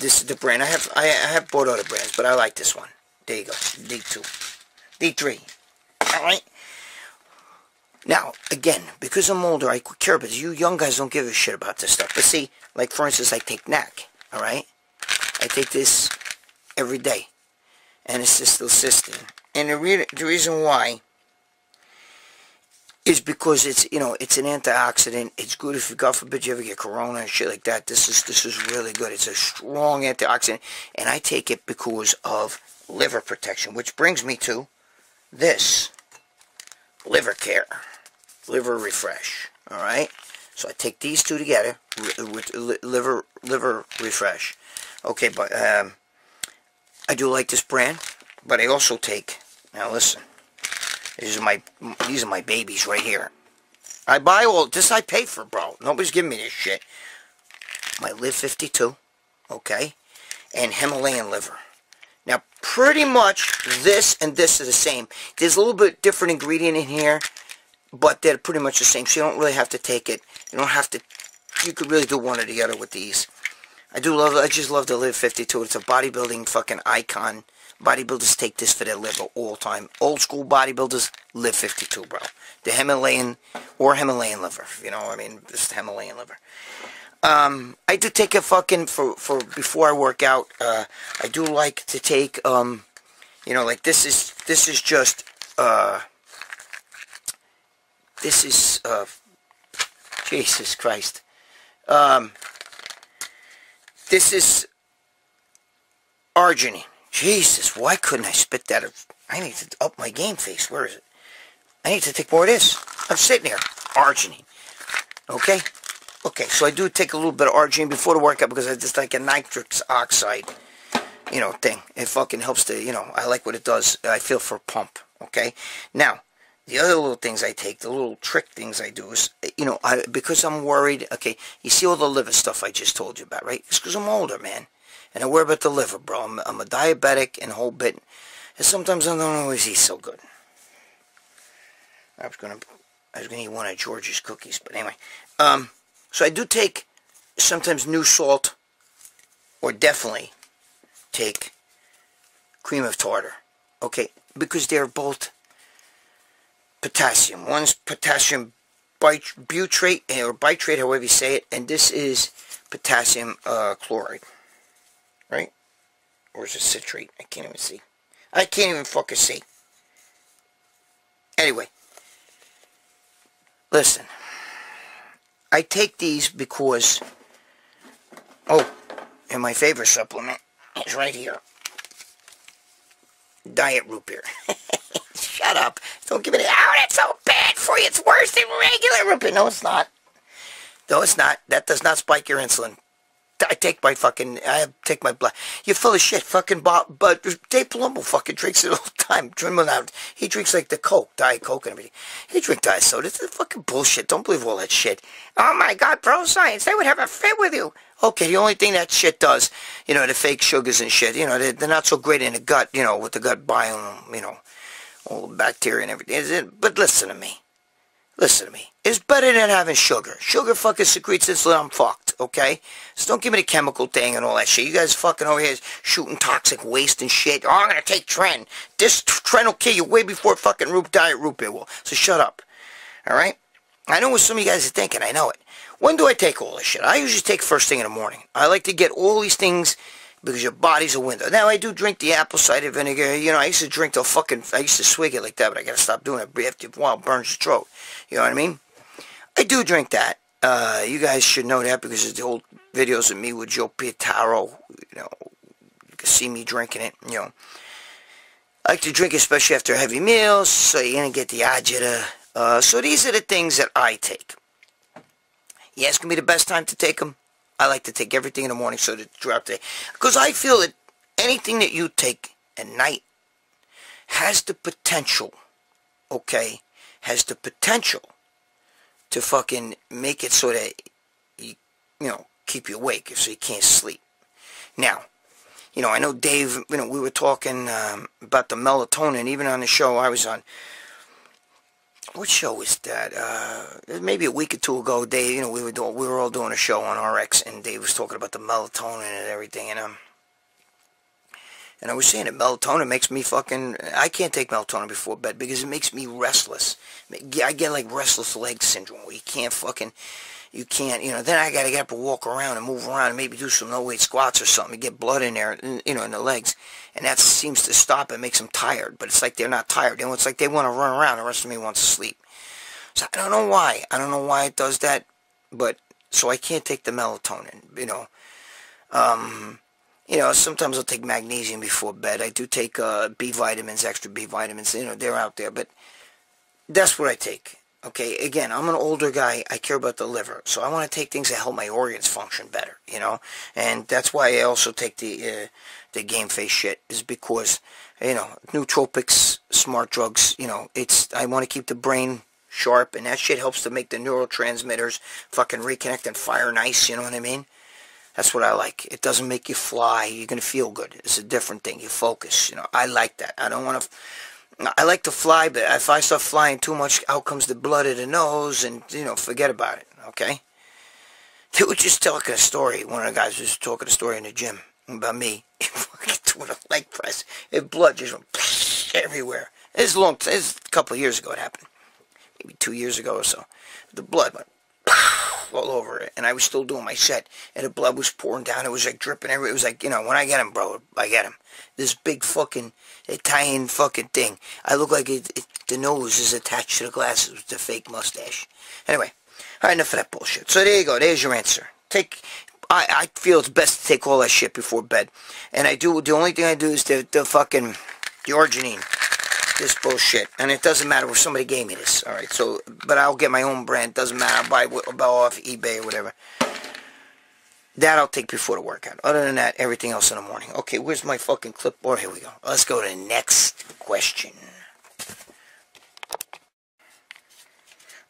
this is the brand. I have bought other brands, but I like this one. There you go, D2, D3. All right. Now, again, because I'm older, I care about this. You young guys don't give a shit about this stuff. But see, like for instance, I take NAC, alright? I take this every day. And it's cysteine. And the reason why is because it's, you know, it's an antioxidant. It's good if, God forbid, you ever get corona and shit like that. This is really good. It's a strong antioxidant. And I take it because of liver protection, which brings me to this. Liver Care. Liver Refresh. Alright? So I take these two together with liver Refresh. Okay, but I do like this brand, but I also take, now listen, these are my babies right here. I buy all this, I pay for, bro. Nobody's giving me this shit. My Live 52, okay, and Himalayan liver. Now, pretty much this and this are the same. There's a little bit different ingredient in here, but they're pretty much the same. So you don't really have to take it. You don't have to. You could really do one or the other with these. I just love the Live 52. It's a bodybuilding fucking icon. Bodybuilders take this for their liver all the time. Old school bodybuilders, Live 52, bro. The Himalayan liver. You know, I mean, this is Himalayan liver. I do take a fucking, for before I work out, I do like to take, you know, like this is just, Jesus Christ. This is arginine. Jesus, why couldn't I spit that? I need to up my game face. Where is it? I need to take more of this. I'm sitting here. Arginine. Okay? Okay, so I do take a little bit of arginine before the workout because I just like a nitrous oxide, you know, thing. It fucking helps to, you know, I like what it does. I feel for a pump, okay? Now, the other little things I take, the little trick things I do is, you know, because I'm worried, okay, you see all the liver stuff I just told you about, right? It's because I'm older, man. And I worry about the liver, bro. I'm a diabetic and a whole bit. And sometimes I don't always eat so good. I was gonna eat one of George's cookies, but anyway. So I do take sometimes new salt, or definitely take cream of tartar, okay? Because they're both potassium. One's potassium butyrate, or bitrate, however you say it, and this is potassium chloride, right? Or is it citrate? I can't even see. I can't even fucking see. Anyway, listen. I take these because, oh, and my favorite supplement is right here. Diet root beer. Shut up. Don't give me that. Oh, that's so bad for you. It's worse than regular root beer. No, it's not. No, it's not. That does not spike your insulin. I take my blood. You're full of shit. Fucking Bob, but Dave Palumbo fucking drinks it all the time. He drinks like the Coke, Diet Coke and everything. He drinks Diet Soda. It's fucking bullshit. Don't believe all that shit. Oh my God, bro, science. They would have a fit with you. Okay, the only thing that shit does, you know, the fake sugars and shit, you know, they're not so great in the gut, you know, with the gut biome, you know, all the bacteria and everything. But listen to me. Listen to me. It's better than having sugar. Sugar fucking secretes insulin. I'm fucked, okay? So don't give me the chemical thing and all that shit. You guys fucking over here shooting toxic waste and shit. Oh, I'm gonna take Tren. This Tren will kill you way before fucking Diet root beer will. So shut up. Alright? I know what some of you guys are thinking. I know it. When do I take all this shit? I usually take first thing in the morning. I like to get all these things because your body's a window. Now, I do drink the apple cider vinegar. You know, I used to drink the fucking... I used to swig it like that, but I gotta stop doing it. After a while, it burns your throat. You know what I mean? I do drink that. You guys should know that because of the old videos of me with Joe Pietaro. You know, you can see me drinking it, you know. I like to drink especially after heavy meals, so you're going to get the agita. So these are the things that I take. You asking me the best time to take them? I like to take everything in the morning so that throughout the day. Because I feel that anything that you take at night has the potential, okay, has the potential to fucking make it so that, you know, keep you awake so you can't sleep. Now, you know, I know Dave, you know, we were talking about the melatonin, even on the show I was on. What show was that? Maybe a week or two ago, Dave, you know, we were all doing a show on RX, and Dave was talking about the melatonin and everything, and I was saying that melatonin makes me fucking... I can't take melatonin before bed because it makes me restless. I get like restless leg syndrome where you can't fucking... You can't, you know, then I gotta get up and walk around and move around and maybe do some no-weight squats or something to get blood in there, you know, in the legs. And that seems to stop and makes them tired. But it's like they're not tired. It's like they want to run around. The rest of me wants to sleep. So I don't know why. I don't know why it does that. But, so I can't take the melatonin, you know. You know, sometimes I'll take magnesium before bed. I do take B vitamins, extra B vitamins. You know, they're out there. But that's what I take. Okay, again, I'm an older guy. I care about the liver. So I want to take things that help my organs function better, you know. And that's why I also take the game face shit, is because, you know, nootropics, smart drugs, you know, I want to keep the brain sharp, and that shit helps to make the neurotransmitters fucking reconnect and fire nice, you know what I mean? That's what I like. It doesn't make you fly. You're going to feel good. It's a different thing. You focus, you know. I like that. I don't want to... I like to fly, but if I start flying too much, out comes the blood of the nose, and, you know, forget about it, okay? They were just talking a story. One of the guys was talking a story in the gym about me doing a leg press. And blood just went everywhere. It's a couple of years ago it happened. Maybe 2 years ago or so. The blood went all over it, and I was still doing my set, and the blood was pouring down. It was like dripping everywhere. It was like, you know, when I get him, bro, I get him. This big fucking Italian fucking thing. I look like the nose is attached to the glasses with the fake mustache. Anyway, alright, enough of that bullshit. So there you go. There's your answer. I feel it's best to take all that shit before bed. And the only thing I do is the fucking, the arginine. This bullshit. And it doesn't matter if somebody gave me this. Alright, so, but I'll get my own brand. Doesn't matter. I'll buy off eBay or whatever. That I'll take before the workout. Other than that, everything else in the morning. Okay, where's my fucking clipboard? Here we go. Let's go to the next question.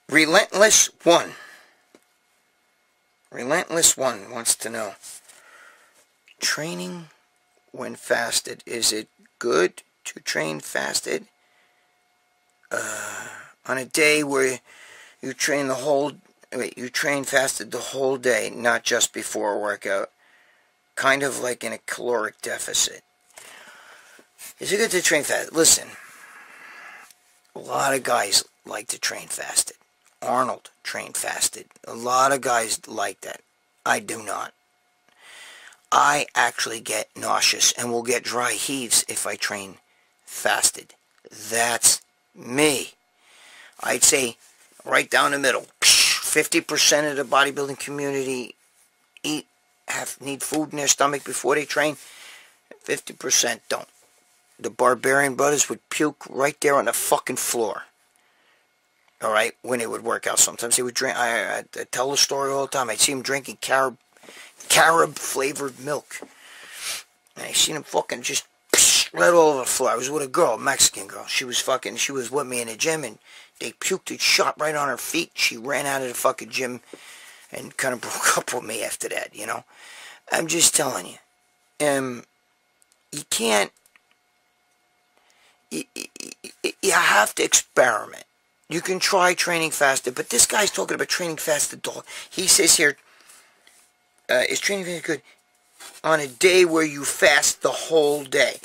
Relentless One. Relentless One wants to know. Training when fasted. Is it good to train fasted? On a day where you train fasted the whole day, not just before a workout, kind of like in a caloric deficit. Is it good to train fasted? Listen, a lot of guys like to train fasted. Arnold trained fasted. A lot of guys like that. I do not. I actually get nauseous and will get dry heaves if I train fasted. That's me. I'd say right down the middle. 50% of the bodybuilding community need food in their stomach before they train. 50% don't. The Barbarian Brothers would puke right there on the fucking floor. All right, when they would work out, sometimes they would drink. I tell the story all the time. I'd see them drinking carob flavored milk, and I seen them fucking just right all over the floor. I was with a girl, a Mexican girl. She was with me in the gym, and they puked and shot right on her feet. She ran out of the fucking gym and kind of broke up with me after that. You know, I'm just telling you. You can't. You have to experiment. You can try training fasted, but this guy's talking about training fasted. He says here, is training fasted good on a day where you fast the whole day?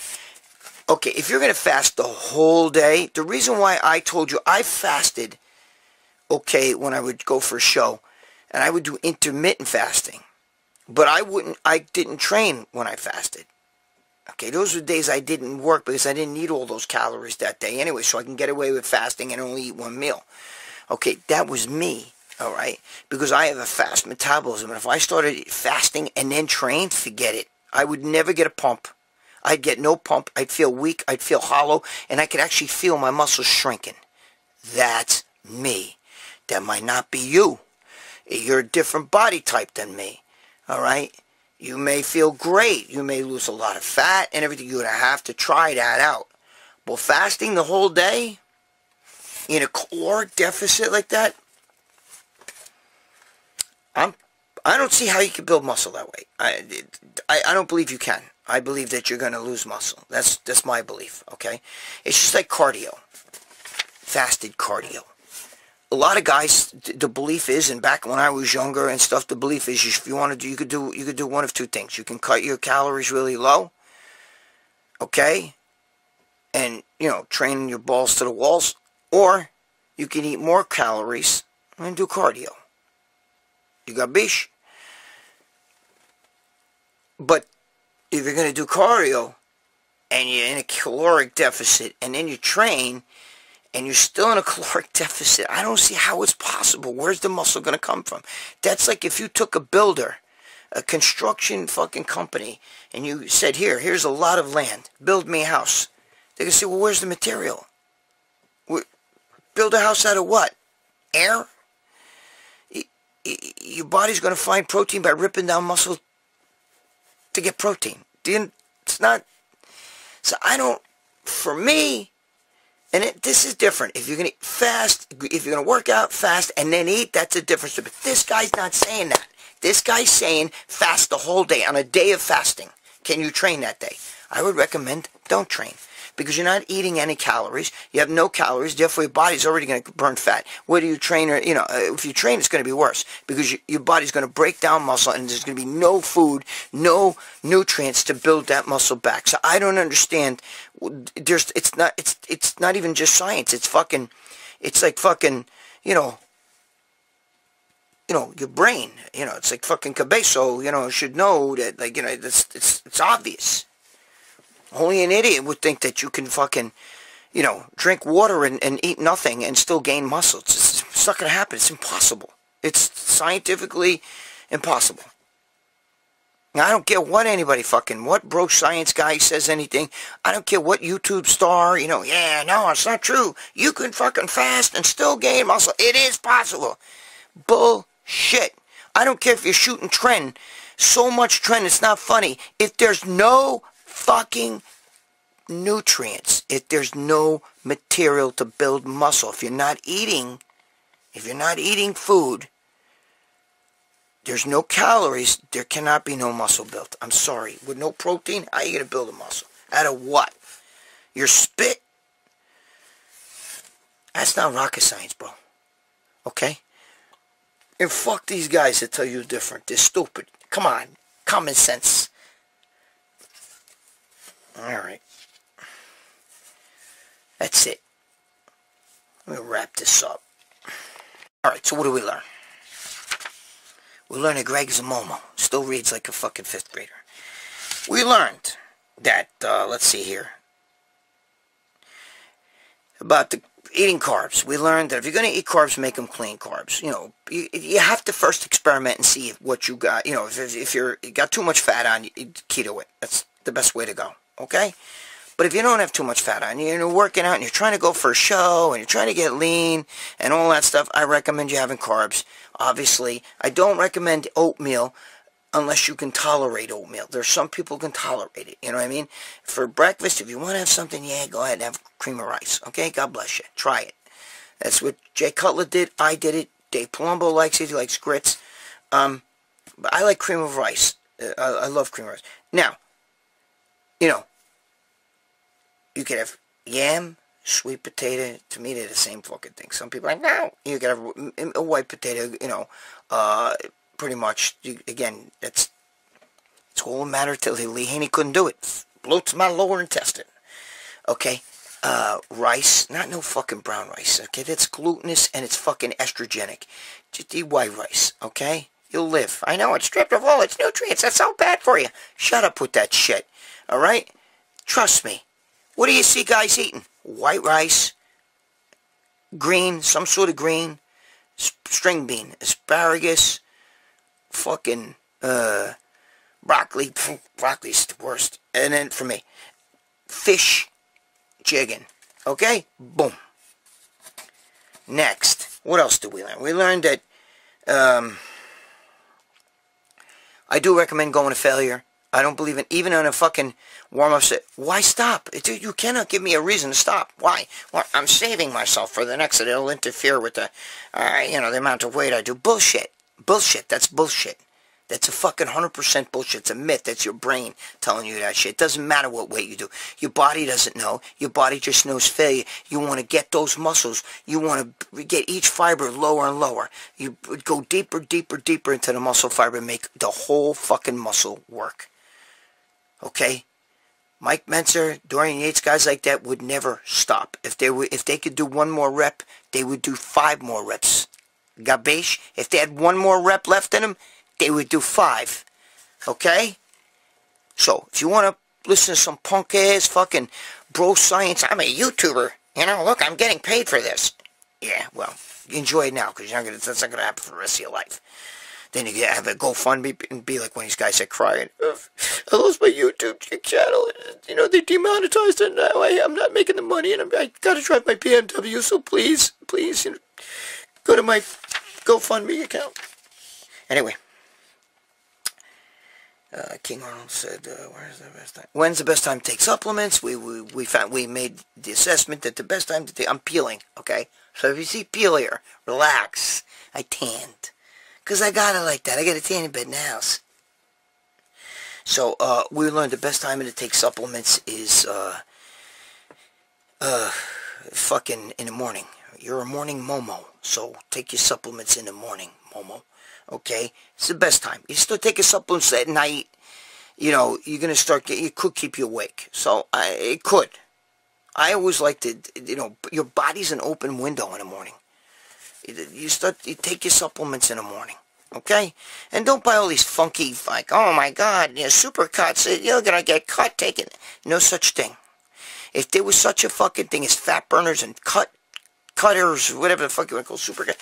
Okay, if you're going to fast the whole day, the reason why I told you I fasted, okay, when I would go for a show, and I would do intermittent fasting, but I didn't train when I fasted. Okay, those were days I didn't work because I didn't need all those calories that day anyway, so I can get away with fasting and only eat one meal. Okay, that was me, all right, because I have a fast metabolism, and if I started fasting and then trained, forget it. I would never get a pump. I'd get no pump. I'd feel weak. I'd feel hollow, and I could actually feel my muscles shrinking. That's me. That might not be you. You're a different body type than me, all right? You may feel great. You may lose a lot of fat and everything. You're going to have to try that out. But fasting the whole day in a caloric deficit like that, I don't see how you can build muscle that way. I don't believe you can. I believe that you're going to lose muscle. That's my belief, okay? It's just like cardio. Fasted cardio. A lot of guys, the belief is, and back when I was younger and stuff, the belief is if you want to do, you could do one of two things. You can cut your calories really low, okay, and train your balls to the walls, or you can eat more calories and do cardio. You got bish. But if you're going to do cardio and you're in a caloric deficit and then you train and you're still in a caloric deficit, I don't see how it's possible. Where's the muscle going to come from? That's like if you took a builder, a construction fucking company, and you said, here's a lot of land, build me a house. They're going to say, well, where's the material? Build a house out of what? Air? Your body's going to find protein by ripping down muscle to get protein. It's not. So for me, and this is different. If you're going to fast, if you're going to work out, fast, and then eat, that's a difference. But this guy's not saying that. This guy's saying fast the whole day. On a day of fasting, can you train that day? I would recommend don't train. Because you're not eating any calories. You have no calories. Therefore, your body's already going to burn fat. Whether you train or, if you train, it's going to be worse. Because your body's going to break down muscle and there's going to be no food, no nutrients to build that muscle back. So I don't understand. It's not even just science. It's like fucking, your brain. It's like fucking Cabezo, should know that, it's obvious. Only an idiot would think that you can fucking, drink water and eat nothing and still gain muscle. It's not going to happen. It's impossible. It's scientifically impossible. Now, I don't care what anybody what bro science guy says anything. I don't care what YouTube star, no, it's not true. You can fucking fast and still gain muscle. It is possible. Bullshit. I don't care if you're shooting trend. So much trend, it's not funny. If there's no fucking nutrients, if there's no material to build muscle, if you're not eating food, there's no calories, there cannot be no muscle built. I'm sorry. With no protein, how are you going to build a muscle? Out of what? Your spit? That's not rocket science, bro. Okay? And fuck these guys that tell you different. They're stupid. Come on. Common sense. Alright. That's it. Let me wrap this up. Alright, so what do we learn? We learned that Gregg Valentino still reads like a fucking 5th grader. We learned that, let's see here, about eating carbs. We learned that if you're going to eat carbs, make them clean carbs. You know, you have to first experiment and see what you got. You know, if you got too much fat on, you keto it. That's the best way to go, okay? But if you don't have too much fat on you, and you're working out, and you're trying to go for a show, and you're trying to get lean, and all that stuff, I recommend you having carbs. Obviously, I don't recommend oatmeal unless you can tolerate oatmeal. There's some people who can tolerate it, you know what I mean? For breakfast, if you want to have something, yeah, go ahead and have cream of rice, okay? God bless you. Try it. That's what Jay Cutler did. I did it. Dave Palumbo likes it. He likes grits. But I like cream of rice. I love cream of rice. Now, you know, you could have yam, sweet potato. To me, they're the same fucking thing. Some people are like, no. You could have a white potato, you know, pretty much. Again, it's all a matter till Lee Haney couldn't do it. Bloats my lower intestine. Okay? Rice. Not no fucking brown rice. Okay? That's glutinous and it's fucking estrogenic. Just eat white rice. Okay? You'll live. I know, it's stripped of all its nutrients. That's so bad for you. Shut up with that shit. Alright? Trust me. What do you see guys eating? White rice, green, some sort of green, string bean, asparagus, fucking broccoli. Broccoli's the worst. And then for me, fish, chicken. Okay? Boom. Next, what else did we learn? We learned that I do recommend going to failure. I don't believe in, even on a fucking warm-up set. Why stop? Dude, you cannot give me a reason to stop. Why? Well, I'm saving myself for the next, it'll interfere with the, you know, the amount of weight I do. Bullshit. Bullshit. That's bullshit. That's a fucking 100% bullshit. It's a myth. That's your brain telling you that shit. It doesn't matter what weight you do. Your body doesn't know. Your body just knows failure. You want to get those muscles. You want to get each fiber lower and lower. You go deeper, deeper, deeper into the muscle fiber and make the whole fucking muscle work. Okay? Mike Mentzer, Dorian Yates, guys like that would never stop. If they could do one more rep, they would do 5 more reps. Gabesh, if they had one more rep left in them, they would do 5. Okay? So, if you want to listen to some punk-ass fucking bro science, I'm a YouTuber. You know, look, I'm getting paid for this. Yeah, well, enjoy it now, because that's not going to happen for the rest of your life. Then you have a GoFundMe and be like one of these guys that crying. I lost my YouTube channel. You know, they demonetized it. Now I'm not making the money, and I got to drive my BMW. So please, you know, go to my GoFundMe account. Anyway, King Arnold said, "Where's the best time? When's the best time to take supplements?" We made the assessment that the best time to take. I'm peeling, okay. So if you see peel here, relax. I tanned. Because I got it like that. I got a tanning bed in the house. So, we learned the best time to take supplements is, fucking in the morning. You're a morning Momo. So, take your supplements in the morning, Momo. Okay? It's the best time. You still take your supplements at night, you know, you're going to start getting, it could keep you awake. So, it could. I always like to, you know, your body's an open window in the morning. You take your supplements in the morning, okay? And don't buy all these funky, like, oh my God, you know, super cuts, you're gonna get cut taken. No such thing. If there was such a fucking thing as fat burners and cutters, whatever the fuck you want to call super cut,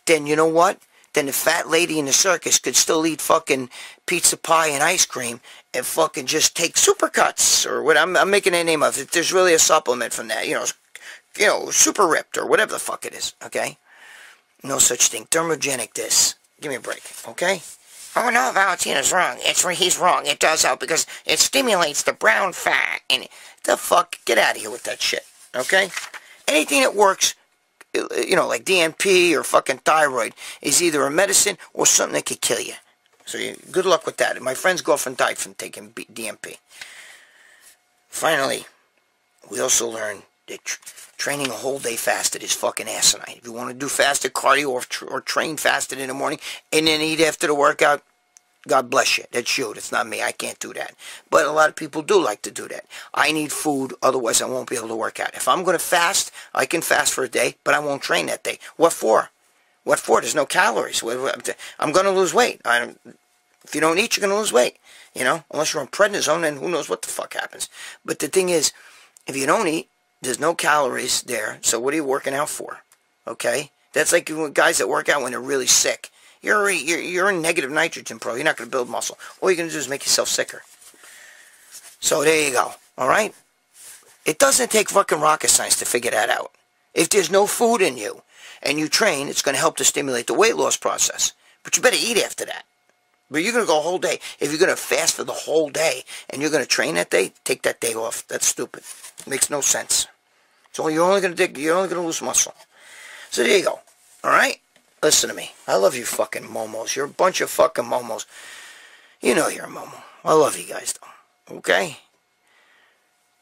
then you know what? Then the fat lady in the circus could still eat fucking pizza pie and ice cream and fucking just take super cuts or what I'm making a name of it. There's really a supplement from that, you know, super ripped or whatever the fuck it is, okay? No such thing. Thermogenic this. Give me a break, okay? Oh no, Valentino's wrong. He's wrong. It does help because it stimulates the brown fat. And the fuck? Get out of here with that shit, okay? Anything that works, you know, like DNP or fucking thyroid, is either a medicine or something that could kill you. So good luck with that. My friend's girlfriend died from taking DNP. Finally, we also learned that training a whole day fasted is fucking asinine. If you want to do fasted cardio or train fasted in the morning and then eat after the workout, God bless you. That's you. That's not me. I can't do that. But a lot of people do like to do that. I need food, otherwise I won't be able to work out. If I'm going to fast, I can fast for a day, but I won't train that day. What for? What for? There's no calories. I'm going to lose weight. If you don't eat, you're going to lose weight. You know, unless you're on prednisone, and who knows what the fuck happens. But the thing is, if you don't eat, There's no calories there, so what are you working out for? Okay? That's like guys that work out when they're really sick. You're in negative nitrogen, bro. You're not going to build muscle. All you're going to do is make yourself sicker. So there you go. All right? It doesn't take fucking rocket science to figure that out. If there's no food in you and you train, it's going to help to stimulate the weight loss process. But you better eat after that. But you're going to go a whole day. If you're going to fast for the whole day and you're going to train that day, take that day off. That's stupid. It makes no sense. So you're only going to lose muscle. So there you go. All right? Listen to me. I love you fucking momos. You're a bunch of fucking momos. You know you're a momo. I love you guys, though. Okay?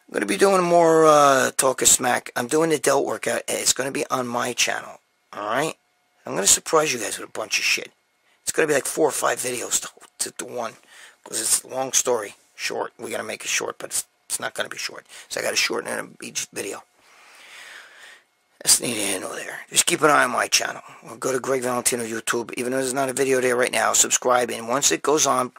I'm going to be doing more talk of smack. I'm doing the delt workout. It's going to be on my channel. Alright? I'm going to surprise you guys with a bunch of shit. It's going to be like 4 or 5 videos to one. Because it's a long story. Short. We got to make it short, but it's not going to be short. So I got to shorten it each video. That's neither here nor there. Just keep an eye on my channel. Or go to Gregg Valentino YouTube. Even though there's not a video there right now, subscribe. And once it goes on,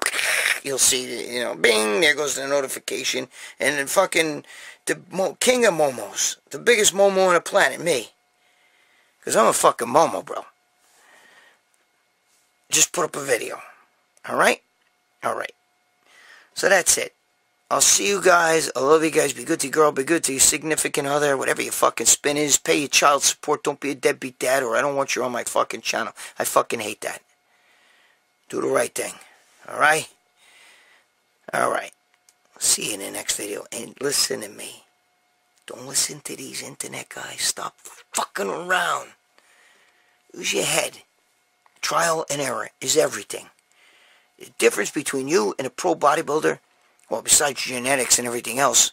you'll see, you know, bing, there goes the notification. And then fucking the king of momos. The biggest momo on the planet, me. Because I'm a fucking momo, bro. Just put up a video. Alright? Alright. So that's it. I'll see you guys. I love you guys. Be good to your girl. Be good to your significant other. Whatever your fucking spin is. Pay your child support. Don't be a deadbeat dad, or I don't want you on my fucking channel. I fucking hate that. Do the right thing. Alright? Alright. See you in the next video. And listen to me. Don't listen to these internet guys. Stop fucking around. Use your head. Trial and error is everything. The difference between you and a pro bodybuilder, well, besides genetics and everything else,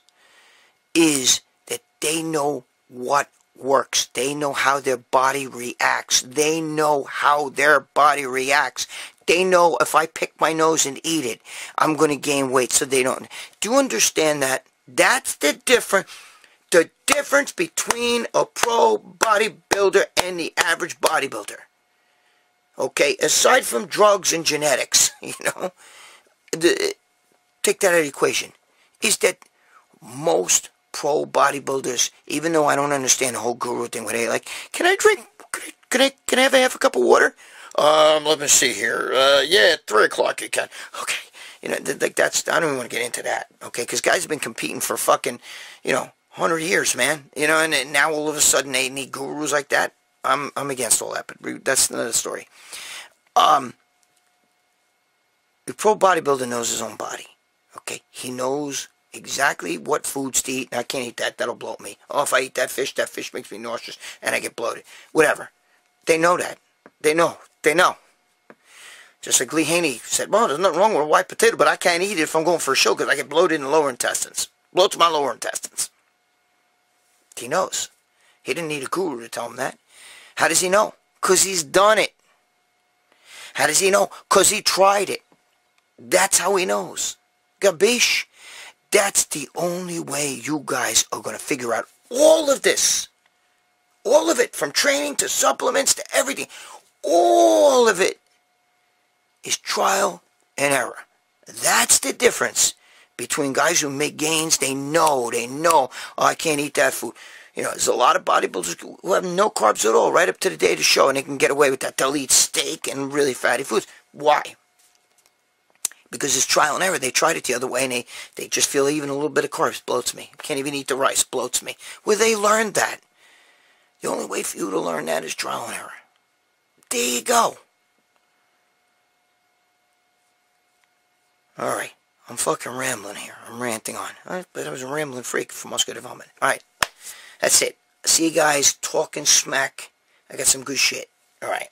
is that they know what works. They know how their body reacts. They know how their body reacts. They know if I pick my nose and eat it, I'm going to gain weight, so they don't. Do you understand that? That's the difference. The difference between a pro bodybuilder and the average bodybuilder. Okay? Aside from drugs and genetics, you know, take that out of the equation, is that most pro bodybuilders, even though I don't understand the whole guru thing where they like, can I drink, can I have a half a cup of water? Let me see here. Yeah, at 3 o'clock you can. Okay. You know, like that's, I don't even want to get into that. Okay, because guys have been competing for fucking, you know, 100 years, man. You know, and now all of a sudden they need gurus like that. I'm against all that, but that's another story. The pro bodybuilder knows his own body. Okay, he knows exactly what foods to eat. I can't eat that. That'll bloat me. Oh, if I eat that fish makes me nauseous, and I get bloated. Whatever. They know that. They know. They know. Just like Lee Haney said, well, there's nothing wrong with a white potato, but I can't eat it if I'm going for a show because I get bloated in the lower intestines. Bloats my lower intestines. He knows. He didn't need a guru to tell him that. How does he know? Because he's done it. How does he know? Because he tried it. That's how he knows. Gabish? That's the only way you guys are going to figure out all of this. All of it, from training to supplements to everything. All of it is trial and error. That's the difference between guys who make gains. They know, oh, I can't eat that food. You know, there's a lot of bodybuilders who have no carbs at all right up to the day of the show, and they can get away with that. They'll eat steak and really fatty foods. Why? Because it's trial and error. They tried it the other way, and they just feel even a little bit of carbs bloats me. Can't even eat the rice, bloats me. Well, they learned that. The only way for you to learn that is trial and error. There you go. Alright, I'm fucking rambling here. I'm ranting on. But I was a rambling freak for muscular development. Alright, that's it. See you guys talking smack. I got some good shit. Alright.